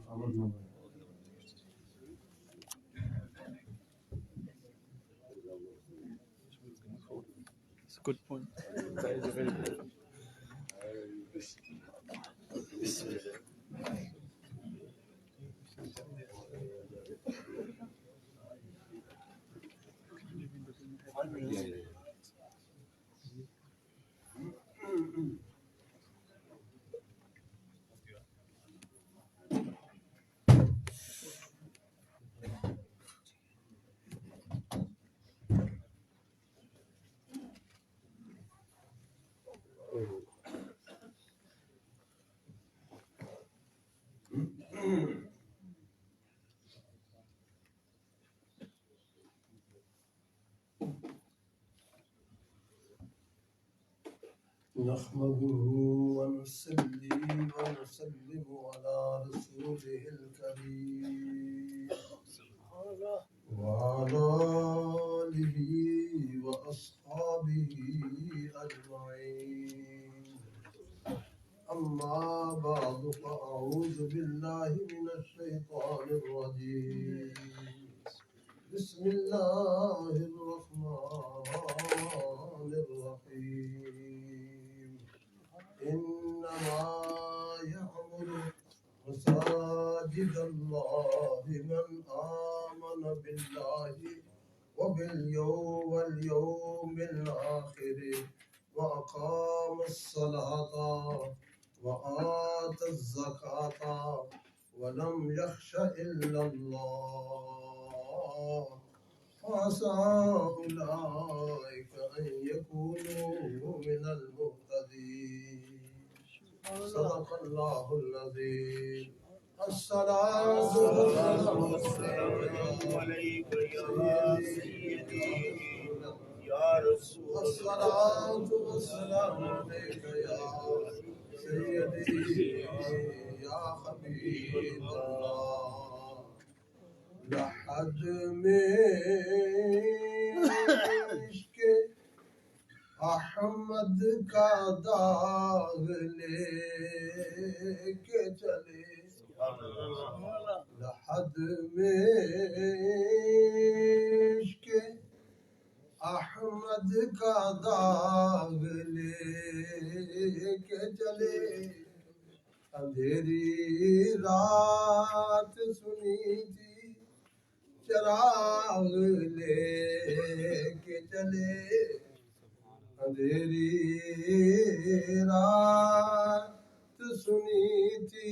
It's a good point. That is a very good point. نحمده ونصلي ونسلم على رسوله الكريم وعلى آله وأصحابه أجمعين أما بعد فأعوذ بالله من الشيطان الرجيم بسم الله الرحمن الرحيم إنما يعمر مساجد الله من آمن بالله واليوم الآخر وأقام الصلاة وآتى الزكاة ولم يخش إلا الله فعسى أولئك أن يكونوا من المهتدين صدق الله العظيم الصلاة والسلام عليك يا سيدي يا رسول الله الصلاة والسلام عليك يا سيدي يا حبيب الله لحد میں عشق احمد کا داغ لے کے چلے لحد میں عشق احمد کا داغ لے کے چلے اندھیری رات سنی تھی چراغ لے کے چلے اندھیری رات سنی تھی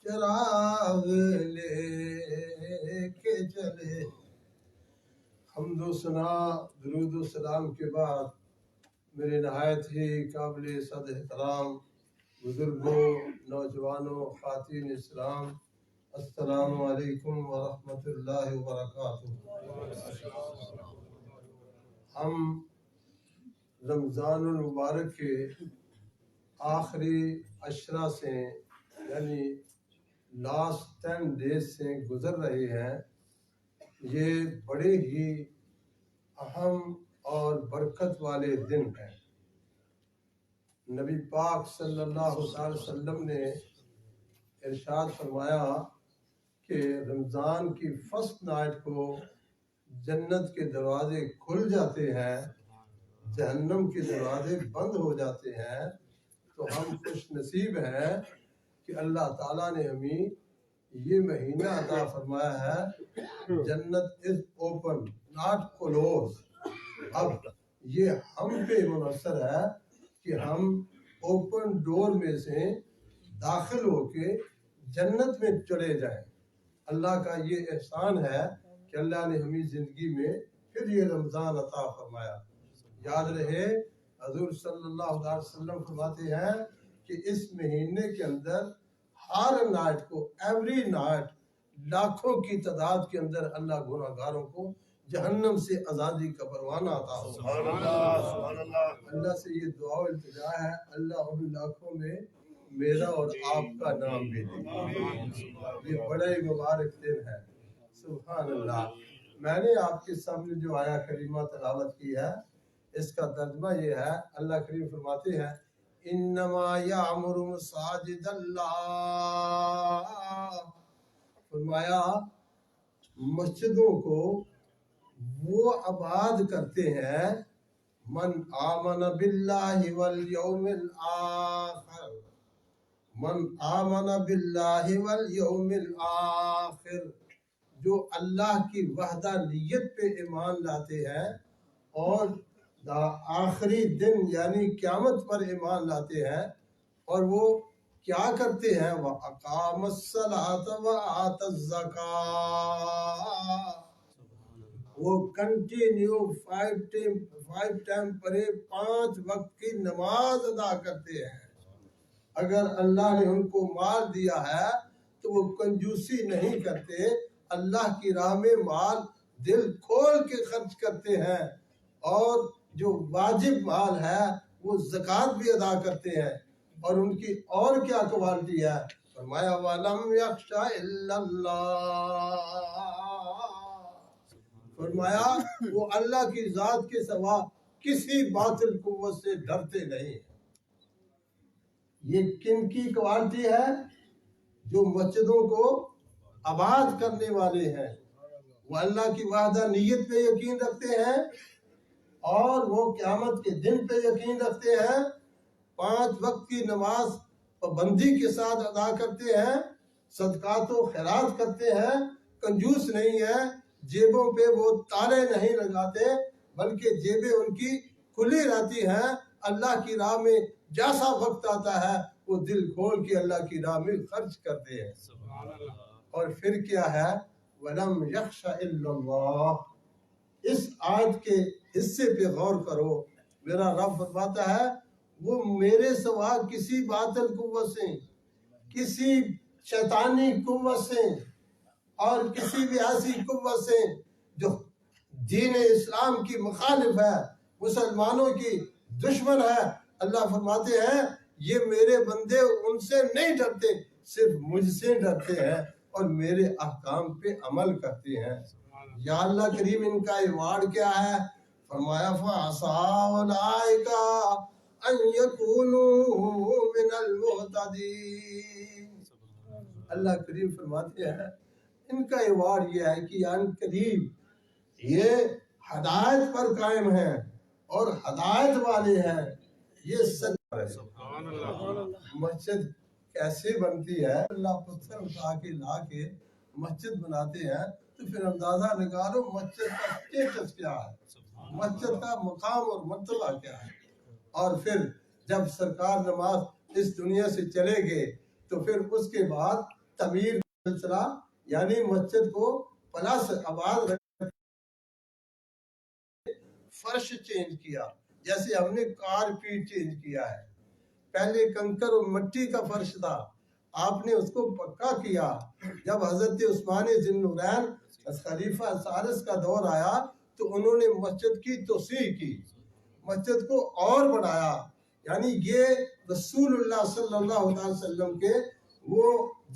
چراغ لے کے چلے حمد و ثنا درود و سلام کے بعد میرے نہایت ہی قابل صد احترام بزرگوں نوجوانوں خواتین اسلام السلام علیکم ورحمۃ اللہ وبرکاتہ۔ ہم رمضان المبارک کے آخری عشرہ سے یعنی لاسٹ 10 days سے گزر رہے ہیں۔ یہ بڑے ہی اہم اور برکت والے دن ہیں۔ نبی پاک صلی اللہ علیہ وسلم نے ارشاد فرمایا کہ رمضان کی فرسٹ نائٹ کو جنت کے دروازے کھل جاتے ہیں، جہنم کے دروازے بند ہو جاتے ہیں۔ تو ہم خوش نصیب ہیں کہ اللہ تعالیٰ نے ہمیں یہ مہینہ عطا فرمایا ہے۔ جنت از اوپن ناٹ کلوز۔ اب یہ ہم پہ منحصر ہے کہ ہم اوپن ڈور میں سے داخل ہو کے جنت میں چلے جائیں۔ اللہ کا یہ احسان ہے کہ اللہ نے ہمیں زندگی میں پھر یہ رمضان عطا فرمایا۔ یاد رہے حضور صلی اللہ علیہ وسلم فرماتے ہیں کہ اس مہینے کے اندر ہر نائٹ کو ایوری نائٹ لاکھوں کی تعداد کے اندر اللہ گناہ گاروں کو جہنم سے آزادی کا پروانہ عطا ہو۔ اللہ سے یہ دعا و التجا ہے اللہ ان لاکھوں میں میرا اور آپ کا نام بھی دے۔ یہ بڑا ہی مبارک دن ہے۔ سبحان اللہ۔ میں نے آپ کے سامنے جو آیا کریمہ تلاوت کی ہے اس کا ترجمہ یہ ہے، اللہ کریم فرماتے ہیں انما یعمر مساجد اللہ، فرمایا مسجدوں کو وہ آباد کرتے ہیں من آمن باللہ والیوم الآخر، من آمن باللہ والیوم الآخر، جو اللہ کی وحدانیت پہ ایمان لاتے ہیں اور آخری دن یعنی قیامت پر ایمان لاتے ہیں، اور وہ کیا کرتے ہیں وَأَقَامَ الصَّلَاةَ وَآتَى الزَّكَاةَ، وہ کنٹینیو 5 ٹائم پڑھے 5 وقت کی نماز ادا کرتے ہیں۔ اگر اللہ نے ان کو مال دیا ہے تو وہ کنجوسی نہیں کرتے، اللہ کی راہ میں مال دل کھول کے خرچ کرتے ہیں، اور جو واجب مال ہے وہ زکوٰۃ بھی ادا کرتے ہیں۔ اور ان کی اور کیا کوالٹی ہے، فرمایا وَلَمْ يَخْشَ إِلَّا اللَّهَ، فرمایا وہ اللہ کی ذات کے سوا کسی باطل قوت سے ڈرتے نہیں۔ یہ کن کی کوالٹی ہے؟ جو مسجدوں کو آباد کرنے والے ہیں، وہ اللہ کی وحدانیت پہ یقین رکھتے ہیں، اور وہ قیامت کے دن پہ یقین رکھتے ہیں، 5 وقت کی نماز پابندی کے ساتھ ادا کرتے ہیں، صدقات و خیرات کرتے ہیں، کنجوس نہیں ہے، جیبوں پہ وہ تالے نہیں لگاتے بلکہ جیبیں ان کی کھلی رہتی ہیں، اللہ کی راہ میں جیسا وقت آتا ہے وہ دل کھول کے اللہ کی راہ میں خرچ کرتے ہیں۔ اور پھر کیا ہے وَلَمْ يَخْشَ إِلَّا اللَّهِ، اس آیت کے حصے پہ غور کرو، میرا رب فرماتا ہے وہ میرے سوا کسی باطل قوت سے، کسی شیطانی قوت سے اور کسی بھی ایسی قوت سے جو دین اسلام کی مخالف ہے، مسلمانوں کی دشمن ہے، اللہ فرماتے ہیں یہ میرے بندے ان سے نہیں ڈرتے، صرف مجھ سے ڈرتے ہیں اور میرے احکام پہ عمل کرتے ہیں۔ یا اللہ کریم ان کا ایوارڈ کیا ہے؟ فرمایا فَعَسَىٰ أُولَٰئِكَ أَن يَكُونُوا مِنَ الْمُهْتَدِينَ، اللہ کریم فرماتے ہیں ان کا ایوارڈ یہ ہے کہ ان قریب یہ ہدایت پر قائم ہیں اور ہدایت والے ہیں، یہ سچ ہے۔ مسجد کیسے بنتی ہے؟ اللہ پتھر اٹھا کے لا کے مسجد بناتے ہیں تو پھر اندازہ لگا لو مسجد کا اسٹیٹس کیا ہے، مسجد کا مقام اور مرتبہ کیا ہے۔ اور پھر جب سرکار نماز اس دنیا سے چلے گئے تو پھر اس کے بعد تعمیر سلسلہ یعنی مسجد کو پلس آباد رکھ فرش چینج کیا، جیسے ہم نے کارپیٹ چینج کیا ہے۔ پہلے کنکر اور مٹی کا فرش تھا، آپ نے اس کو پکا کیا۔ جب حضرت عثمان ذی النورین خلیفہ ثالث کا دور آیا تو انہوں نے مسجد کی توسیع کی، مسجد کو اور بڑھایا، یعنی یہ رسول اللہ صلی اللہ علیہ وسلم کے وہ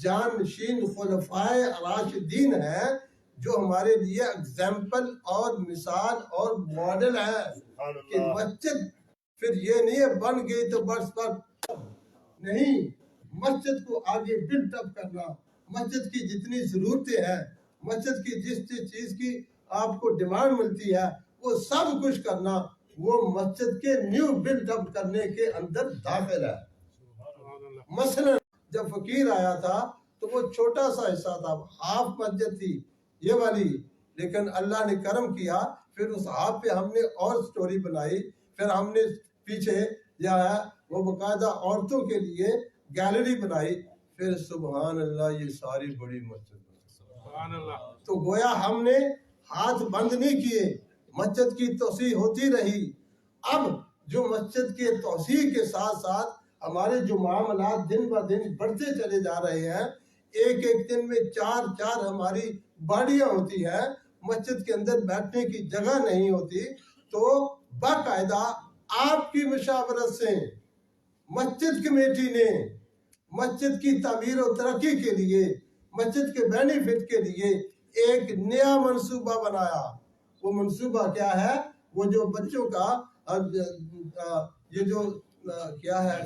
جانشین خلفائے راشدین ہیں جو ہمارے لیے اگزامپل اور مثال اور ماڈل ہے کہ مسجد پھر یہ نہیں ہے بن گئی تو بس پر نہیں، مسجد کو آگے بلٹ اپ کرنا، مسجد کی جتنی ضرورتیں ہیں، مسجد کی جس چیز کی آپ کو ڈیمانڈ ملتی ہے وہ سب کچھ کرنا، وہ مسجد کے نیو بلٹ اپ کرنے کے اندر داخل ہے۔ مثلا جب فقیر آیا تھا تو وہ چھوٹا سا حصہ تھا، ہاف مسجد تھی یہ والی، لیکن اللہ نے کرم کیا، پھر اس ہاف پہ ہم نے اور سٹوری بنائی، پھر ہم نے پیچھے جو ہے وہ باقاعدہ عورتوں کے لیے گیلری بنائی، پھر سبحان اللہ یہ ساری بڑی مسجد بنائی۔ تو گویا ہم نے ہاتھ بند نہیں کیے، مسجد کی توسیع ہوتی رہی۔ اب جو مسجد کے توسیع کے ساتھ ساتھ ہمارے جو معاملات دن بہ دن بڑھتے چلے جا رہے ہیں، ایک ایک دن میں 4 ہماری باڑیاں ہوتی ہیں، مسجد کے اندر بیٹھنے کی جگہ نہیں ہوتی، تو باقاعدہ آپ کی مشاورت سے مسجد کمیٹی نے مسجد کی تعمیر و ترقی کے لیے، مسجد کے بینیفٹ کے لیے ایک نیا منصوبہ بنایا۔ وہ منصوبہ کیا ہے؟ وہ جو بچوں کا یہ جو کیا ہے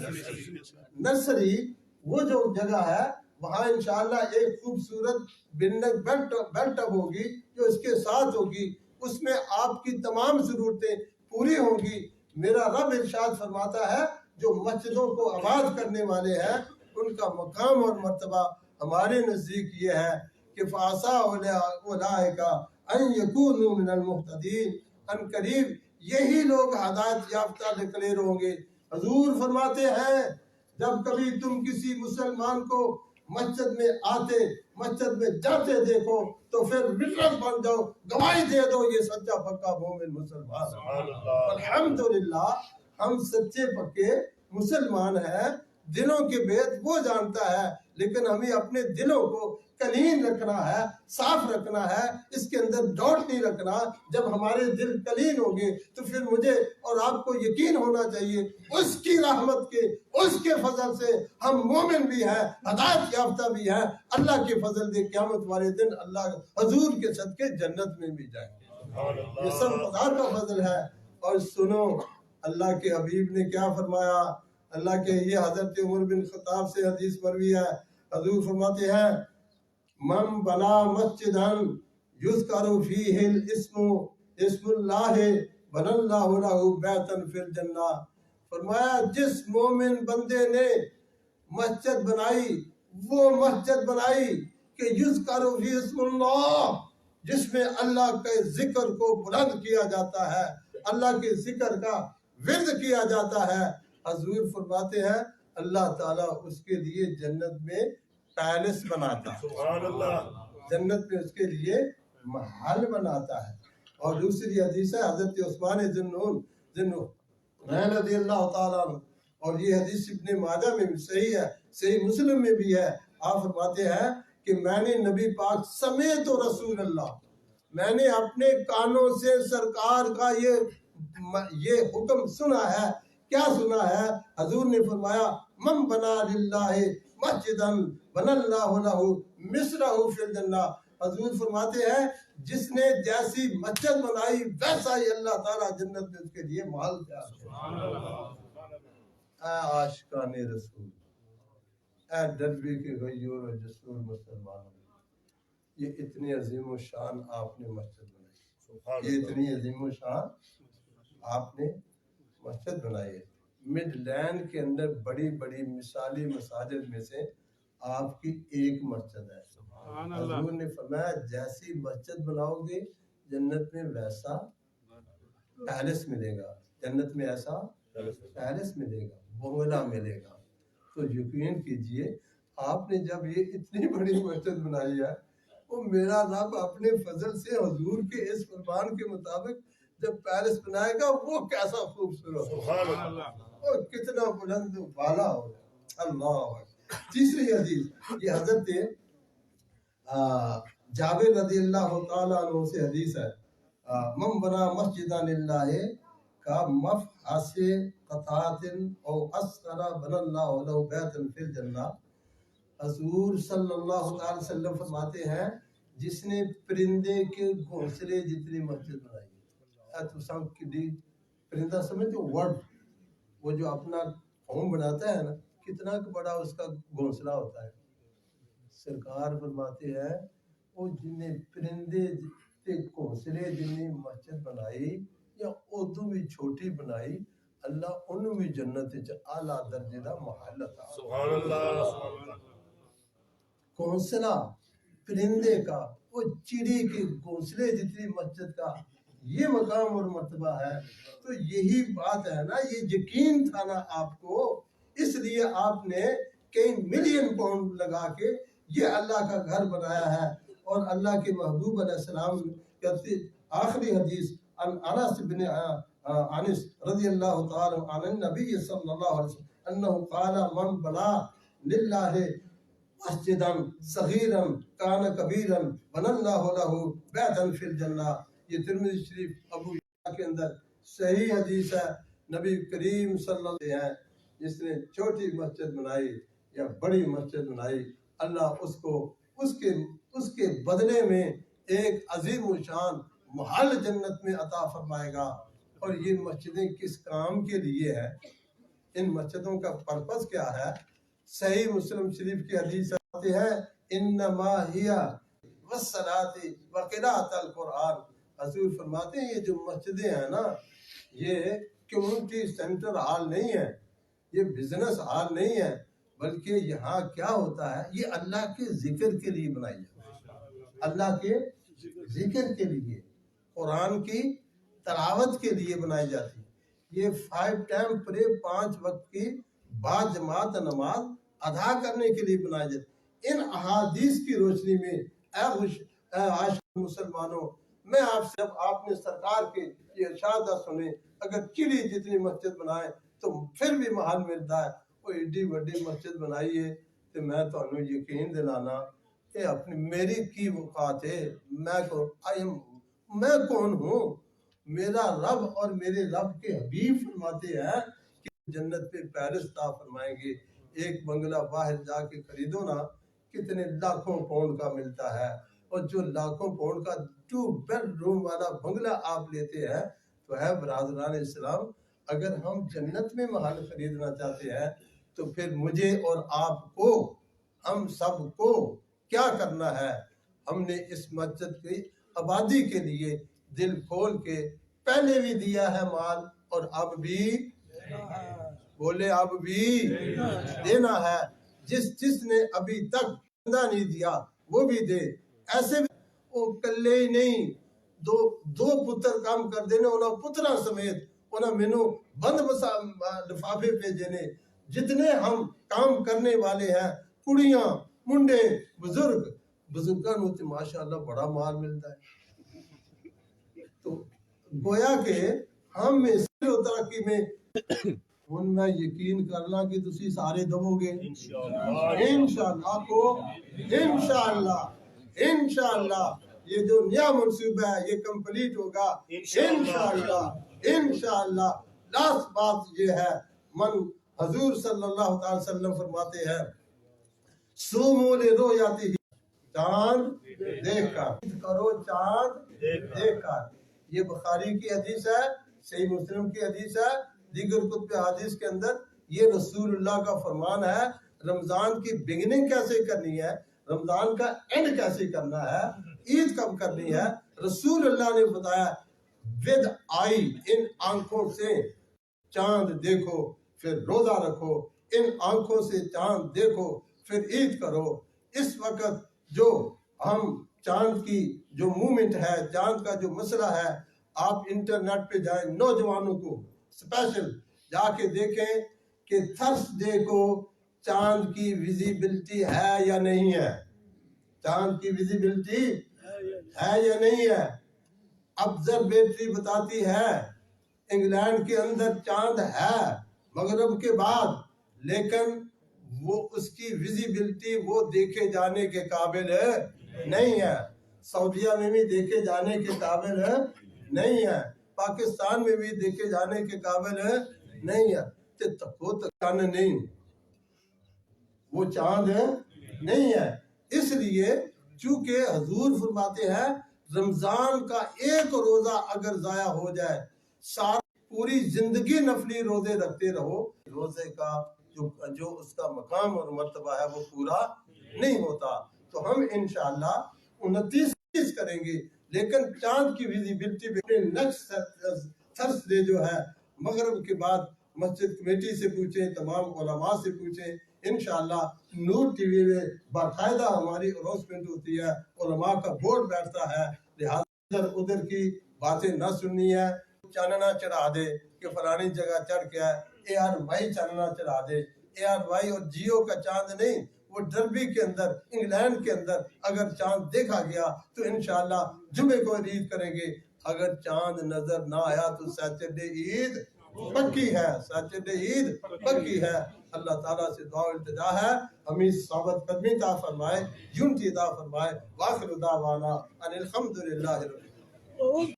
نرسری، وہ جو جگہ ہے وہاں انشاءاللہ ایک خوبصورت بیلٹ اپ ہوگی جو اس کے ساتھ ہوگی، اس میں آپ کی تمام ضرورتیں پوری ہوں گی۔ میرا رب ارشاد فرماتا ہے جو مسجدوں کو آباد کرنے والے ہیں ان کا مقام اور مرتبہ ہمارے نزدیک یہ ہے کہ فَعَسَىٰ أُولَٰئِکَ أَن يَكُونُوا مِنَ الْمُهْتَدِينَ، ان قریب یہی لوگ ہدایت یافتہ ڈکلیئر ہوں گے۔ حضور فرماتے ہیں جب کبھی تم کسی مسلمان کو مسجد میں آتے مسجد میں جاتے دیکھو تو پھر وٹنس بن جاؤ، گواہی دے دو یہ سچا پکا مومن مسلمان۔ الحمدللہ ہم سچے پکے مسلمان ہیں، دلوں کے بھید وہ جانتا ہے، لیکن ہمیں اپنے دلوں کو کلین رکھنا ہے، صاف رکھنا ہے، اس کے اندر ڈاؤٹ نہیں رکھنا۔ جب ہمارے دل کلین ہوں گے تو پھر مجھے اور آپ کو یقین ہونا چاہیے اس کی رحمت کے، اس کے فضل سے ہم مومن بھی ہیں، ہدایت یافتہ بھی ہیں، اللہ کے فضل سے قیامت والے دن اللہ حضور کے صدقے جنت میں بھی جائیں گے۔ یہ سب خدا کا فضل ہے۔ اور سنو اللہ کے حبیب نے کیا فرمایا، اللہ کے یہ حضرت عمر بن خطاب سے حدیث مروی ہے، حضور فرماتے ہیں من بنا مسجدن یذکر فیہ اسم اللہ بنى اللہ لہ بیتا فی الجنہ۔ فرمایا جس مومن بندے نے مسجد بنائی، وہ مسجد بنائی کہ یذکر فیہ اسم اللہ، جس میں اللہ کے ذکر کو بلند کیا جاتا ہے، اللہ کے ذکر کا ورد کیا جاتا ہے، حضور فرماتے ہیں اللہ تعالیٰ اس کے لیے جنت میں پیلس بناتا ہے، جنت میں اس کے لیے محل بناتا ہے۔ اور دوسری حدیث ہے حضرت عثمان ذی رضی اللہ تعالیٰ عنہ، اور یہ حدیث ابن ماجہ میں بھی صحیح ہے، صحیح مسلم میں بھی ہے۔ آپ فرماتے ہیں کہ میں نے نبی پاک سمیت رسول اللہ، میں نے اپنے کانوں سے سرکار کا یہ حکم سنا ہے۔ کیا سنا ہے؟ حضور نے فرمایا من بنا للہ مسجدا بنى اللہ لہ مثلہ فی الجنہ۔ حضور فرماتے ہیں جس نے جیسی مسجد بنائی ویسا ہی اللہ تعالیٰ جنت میں اس کے لیے محل تیار کرے۔ اے عاشقان رسول، اے ڈربے کے غیور و جسور مسلمانوں، یہ اتنی عظیم و شان آپ نے مسجد بنائی، یہ اتنی عظیم و شان آپ نے مسجد بنائی ہے۔ مڈ لینڈ کے اندر بڑی بڑی مثالی مساجد میں سے آپ کی ایک مسجد ہے۔ حضور نے فرمایا جیسی مسجد بناؤ گے جنت میں ویسا پیلس ملے گا، جنت میں ایسا پیلس ملے گا، بنگلہ ملے گا۔ تو یقین کیجئے آپ نے جب یہ اتنی بڑی مسجد بنائی ہے، وہ میرا رب اپنے فضل سے حضور کے اس فرمان کے مطابق جب پیلس بنائے گا وہ کیسا خوبصورت ہوگا، وہ کتنا بلند و بالا ہوگا۔ اللہ۔ تیسری حدیث یہ حضرت جابر رضی اللہ تعالیٰ عنہ سے حدیث ہے، من بنا مسجدا للہ کا مفحص قطعۃ او اصغر بنى اللہ لہ بیتا فی الجنہ۔ حضور صلی اللہ علیہ وسلم فرماتے ہیں جس نے پرندے کے گھونسلے جتنی مسجد بنائی ہے، تو سب کی پرندہ سمجھو ورڈ، وہ جو اپنا ہوم بناتا ہے نا، کتنا بڑا اس کا گھونسلہ ہوتا ہے۔ سرکار فرماتے ہیں وہ جن نے پرندے کے گھونسلے جنی مسجد بنائی یا اردو بھی چھوٹی بنائی، اللہ انہوں بھی جنت اعلیٰ درجے کا محل عطا۔ سبحان اللہ۔ گھونسلہ پرندے کا، وہ چڑی کے گھونسلے جتنی مسجد کا یہ مقام اور مرتبہ ہے۔ تو یہی بات ہے نا، یہ یقین تھا نا آپ کو، اس لیے آپ نے کئی ملین پاؤنڈ لگا کے یہ اللہ کا گھر بنایا ہے۔ اور اللہ کے محبوب علیہ السلام کی آخری حدیث انس بن انس رضی اللہ تعالی عنہ النبی صلی اللہ علیہ وسلم انه قال من بنا للہ مسجدا صغیرا کان کبیرا بنى اللہ لہ بیتا فی الجنہ۔ یہ ترمذی شریف ابو کے اندر صحیح حدیث ہے۔ نبی کریم صلی اللہ علیہ وسلم ہیں جس نے چھوٹی مسجد بنائی یا بڑی مسجد بنائی، اللہ اس کے بدلے میں ایک عظیم و شان محل جنت میں عطا فرمائے گا۔ اور یہ مسجدیں کس کام کے لیے ہے؟ ان مسجدوں کا پرپس کیا ہے؟ صحیح مسلم شریف کی حدیث آتی ہے انما ہیا والصلاۃ وقراءۃ القرآن. حضور فرماتے ہیں یہ جو مسجدیں ہیں نا یہ کمیونٹی سینٹر ہال نہیں ہے, یہ بزنس ہال نہیں ہے, بلکہ یہاں کیا ہوتا ہے یہ اللہ کے ذکر کے لیے بنائی جاتی ہے, اللہ کے ذکر کے لیے, قرآن کی تلاوت کے لیے بنائی جاتی ہے. یہ 5 ٹائم پرے 5 وقت کی بعد جماعت نماز ادا کرنے کے لیے بنائی جاتی ہے. ان احادیث کی روشنی میں اے عاشق مسلمانوں, میں آپ سے جب آپ نے سرکار کے یہ ارشادات سنے, اگر چڑی جتنی مسجد بنائے تو پھر بھی محل ملتا ہے, وہ ایڈی وڈی مسجد بنائیے تو میں تو یقین دلانا کہ اپنی میری کی وقات ہے, میں کون ہوں؟ میرا رب اور میرے رب کے حبیب فرماتے ہیں کہ جنت پہ پیرس عطا فرمائیں گے. ایک بنگلہ باہر جا کے خریدو نا کتنے لاکھوں پاؤنڈ کا ملتا ہے, اور جو لاکھوں پاؤنڈ کا 2 بیڈ روم والا بنگلہ آپ لیتے ہیں تو ہے برادران اسلام, اگر ہم جنت میں محل خریدنا چاہتے ہیں تو پھر مجھے اور آپ کو, ہم سب کو کیا کرنا ہے؟ ہم نے اس مسجد کی آبادی کے لیے دل کھول کے پہلے بھی دیا ہے مال, اور اب بھی بولے اب بھی دینا ہے. جس نے ابھی تک چندہ نہیں دیا وہ بھی دے. ایسے بھی وہ کلے ہی نہیں, دو پتر کام کر دینے انہوں پترا سمیت انہوں مینو بند لفافے پہ دینے. جتنے ہم کام کرنے والے ہیں, کڑیاں منڈے بزرگاں ہوتے ماشاءاللہ بڑا مال ملتا ہے. تو گویا کہ ہم میں سے ترقی میں ان میں یقین کرنا کہ تسی سارے دبو گے انشاءاللہ کو, انشاءاللہ یہ جو نیا منصوبہ ہے یہ کمپلیٹ ہوگا انشاءاللہ. لاسٹ بات یہ ہے, حضور صلی اللہ علیہ وسلم فرماتے ہیں سومو لرؤیتہ, چاند دیکھ کر کرو, چاند دیکھ کر. یہ بخاری کی حدیث ہے, صحیح مسلم کی حدیث ہے, دیگر کتب حدیث کے اندر یہ رسول اللہ کا فرمان ہے. رمضان کی بگننگ کیسے کرنی ہے, رمضان کا اینڈ کیسے کرنا ہے, عید کب کرنی ہے, رسول اللہ نے بتایا ود آئی, ان آنکھوں سے چاند دیکھو پھر روزہ رکھو, ان آنکھوں سے چاند دیکھو پھر عید کرو. اس وقت جو ہم چاند کی جو مومنٹ ہے, چاند کا جو مسئلہ ہے, آپ انٹرنیٹ پہ جائیں, نوجوانوں کو اسپیشل جا کے دیکھیں کہ تھرسڈے کو چاند کی ویزیبلٹی ہے یا نہیں ہے, چاند کی ویزیبلٹی ہے یا نہیں ہے. آبزرویٹری بتاتی ہے انگلینڈ کے اندر چاند ہے مغرب کے بعد, لیکن وہ اس کی ویزیبلٹی وہ دیکھے جانے کے قابل نہیں ہے. سعودیہ میں بھی دیکھے جانے کے قابل نہیں ہے, پاکستان میں بھی دیکھے جانے کے قابل نہیں ہے. وہ چاند نہیں, وہ چاند نہیں ہے. اس لیے چونکہ حضور فرماتے ہیں رمضان کا ایک روزہ اگر ضائع ہو جائے, پوری زندگی نفلی روزے رکھتے رہو, روزے کا جو اس کا مقام اور مرتبہ ہے وہ پورا نہیں ہوتا. تو ہم انشاءاللہ 29 کریں گے, لیکن چاند کی ویزیبلٹی پہ نیکسٹ تھرسڈے جو ہے مغرب کے بعد مسجد کمیٹی سے پوچھیں, تمام علماء سے پوچھیں. انشاءاللہ نور ٹی وی میں باقاعدہ ہماری اناؤنسمنٹ ہوتی ہے, علماء کا بورڈ بیٹھتا ہے, لہٰذا ادھر کی باتیں نہ سننی ہے. چاننا چڑھا دے کہ فلانی جگہ چڑھ گیا ہے, اے آر وائی چاننا چڑھا دے. اے آر وائی اور جیو کا چاند نہیں, وہ ڈربی کے اندر انگلینڈ کے اندر اگر چاند دیکھا گیا تو انشاءاللہ جمعے کو عید کریں گے. اگر چاند نظر نہ آیا تو سیٹرڈے عید پکی ہے, سیٹرڈے عید پکی ہے. اللہ تعالیٰ سے دعا و التجا ہے ہمیں ثابت قدمی عطا فرمائے, یونٹی عطا فرمائے. واخر دعوانا ان الحمدللہ.